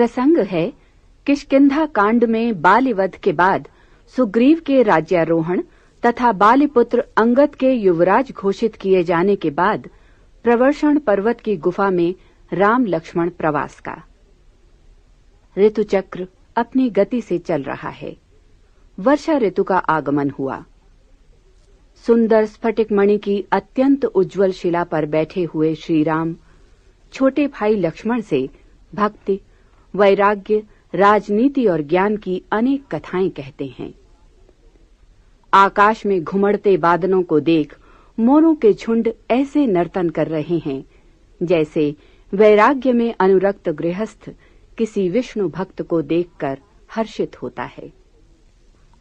प्रसंग है किष्किंधा कांड में बालिवध के बाद सुग्रीव के राज्यारोहण तथा बालिपुत्र अंगद के युवराज घोषित किए जाने के बाद प्रवर्षण पर्वत की गुफा में राम लक्ष्मण प्रवास का। ऋतुचक्र अपनी गति से चल रहा है। वर्षा ऋतु का आगमन हुआ। सुंदर स्फटिक मणि की अत्यंत उज्जवल शिला पर बैठे हुए श्री राम छोटे भाई लक्ष्मण से भक्ति, वैराग्य, राजनीति और ज्ञान की अनेक कथाएं कहते हैं। आकाश में घुमड़ते बादलों को देख मोरों के झुंड ऐसे नर्तन कर रहे हैं जैसे वैराग्य में अनुरक्त गृहस्थ किसी विष्णु भक्त को देखकर हर्षित होता है।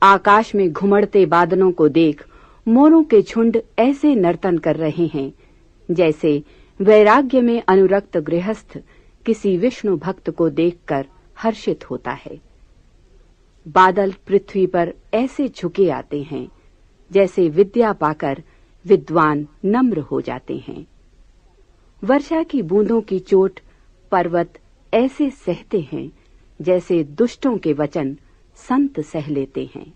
आकाश में घुमड़ते बादलों को देख मोरों के झुंड ऐसे नर्तन कर रहे हैं जैसे वैराग्य में अनुरक्त गृहस्थ किसी विष्णु भक्त को देखकर हर्षित होता है। बादल पृथ्वी पर ऐसे झुके आते हैं जैसे विद्या पाकर विद्वान नम्र हो जाते हैं। वर्षा की बूंदों की चोट पर्वत ऐसे सहते हैं जैसे दुष्टों के वचन संत सह लेते हैं।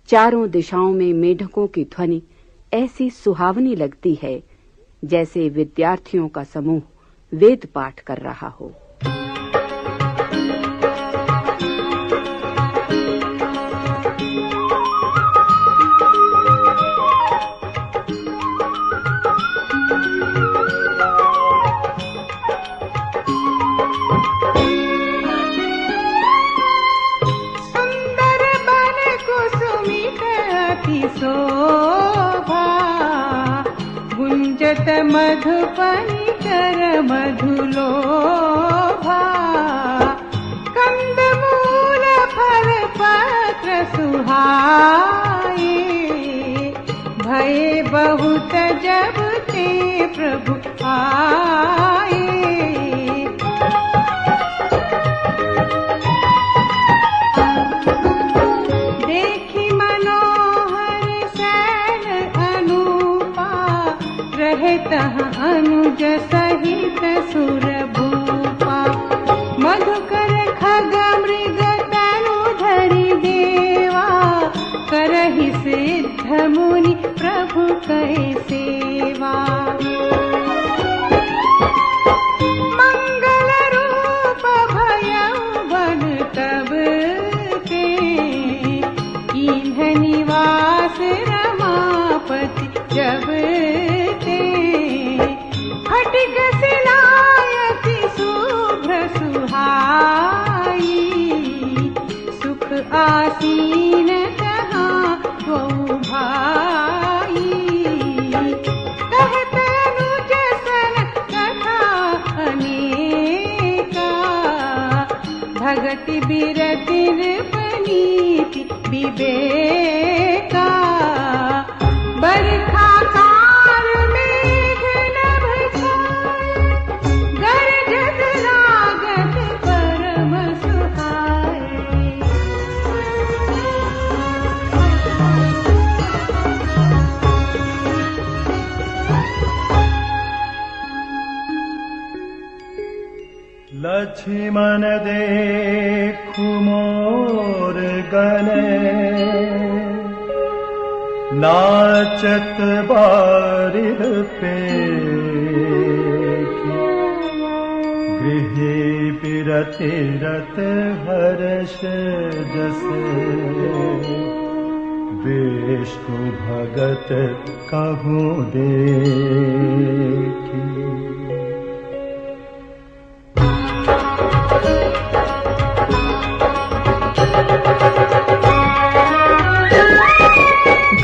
चारों दिशाओं में मेढकों की ध्वनि ऐसी सुहावनी लगती है जैसे विद्यार्थियों का समूह वेद पाठ कर रहा हो। गुंजत मधुपनि कर मधुलोभा, कंदमूल फल पत्र सुहाए, भय बहुत जब ते प्रभु आए। अनुज सहित सुर भूपा, मधुकर खग मृग तनु धरि देवा, करहि सिद्ध मुनि प्रभु कै सेवा। मंगल रूप भयउ बन तब के, कीन्ह निवास रमापति जब फटिक सिलायति शुभ्र सुहाई, सुख आसीन तहाँ द्वौ भाई। कहत अनुज सन कथा अनेका, भगति बिरति नृपनीति विवेका। बरखा लक्ष्मण देखु मोर गने, नाचत बारिद पेखी, गृहे बिरति रत हर्ष जसे, विष्णु भगत कहूँ देखी।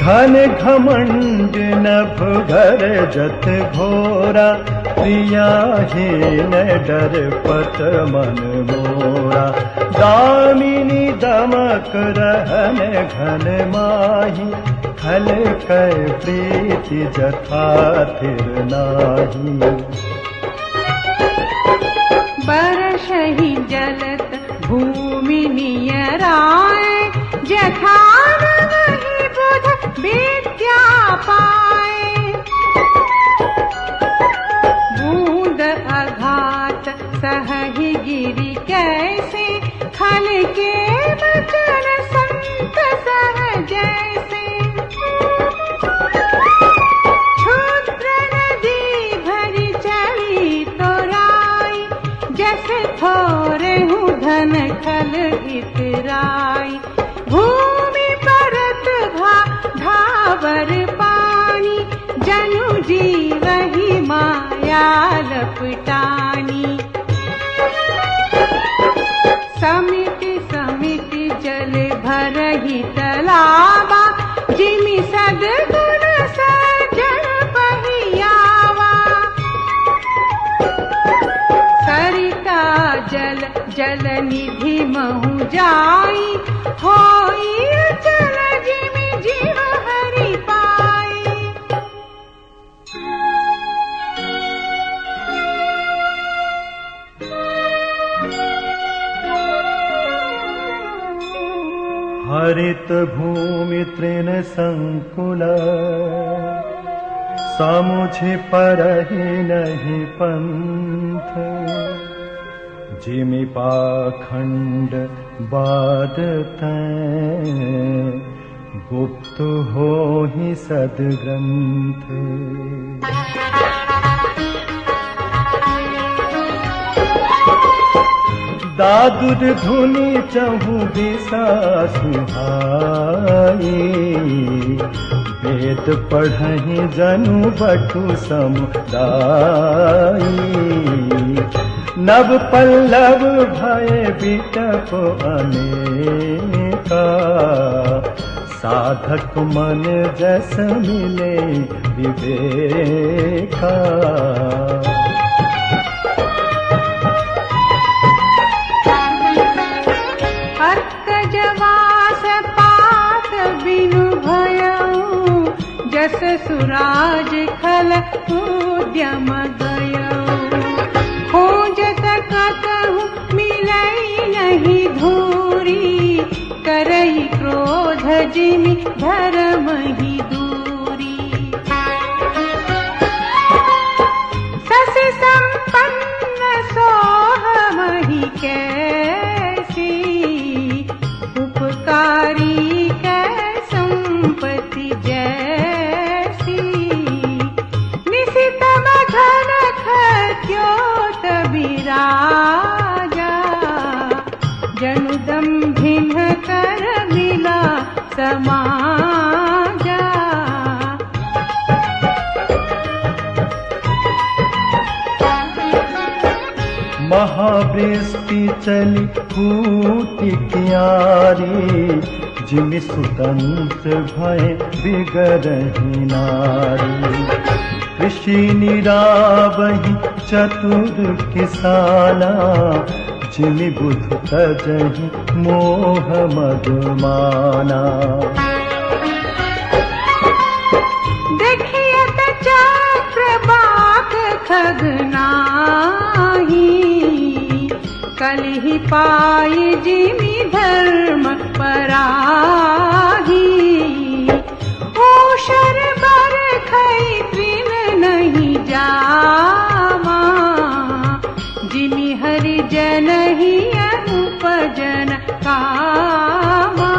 घन घमंड नभ गरजत घोरा, प्रियाहीन डर पत मन मोरा। दामिनी दमक रहन घन माही, खल कै प्रीति जथा थिर नाही। बरसहि जलत भूमि नियराए, जथा विद्या पाए। बूंद अघात सहहि गिरि के, खल इतराई। भूमि परत घावर पानी, जनु जीवहि माया लपटानी। समिति समिति जल भरहि तलावा, जिमि सद्गुण सजल पहियावा। सरिता जल जल निधि महु जाई, होई अचल जिमि जीव हरि पाई। हरित भूमि तृण संकुल, समुझि परहि नहीं पंथ। जिमि पाखंड बाधतैं, गुप्त होहि सद्ग्रंथ। दादुर धुनि चहु दिशा सुहाई, वेद पढ़हि जनु बटु समुदाई। नव पल्लव भय बिटप अनेका, साधक मन जस मिले विवेका। जस सुराज खल उद्यम गयौ, खोजत कतहु मिलै नहीं धूरी। करई क्रोध जिमि धर्महि दूरी। ससि संपन्न सोहमहि कैसी, उपकारी कै संपत्ति जैसी। निशितम घन खद्योत बिराजा, जनु दंभिन कर मिला समाजा। महावृष्टि चली कूटि क्यारी, जिमि सुतंत्र भय बिगरहि नारी। कृषि निरावहि चतुर किसाना, जिमि बुध तजहि मोह मद माना। देखियत चक्र बाक खगनाही, कलहि पाई जिमि धर्म पराही। ओषर बरखै तृण नहीं जावा, जिमि हरि जनहि अनुपजन कामा।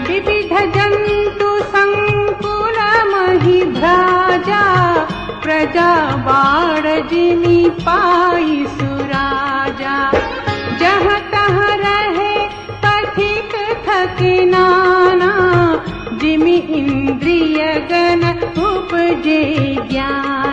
विविध जंतु संकुल महि भ्राजा, प्रजा बाढ़ जिमि पाई सुराजा। जहाँ तहाँ रहे पथिक थके नाना, जिमि इंद्रिय गण उपजे ज्ञान।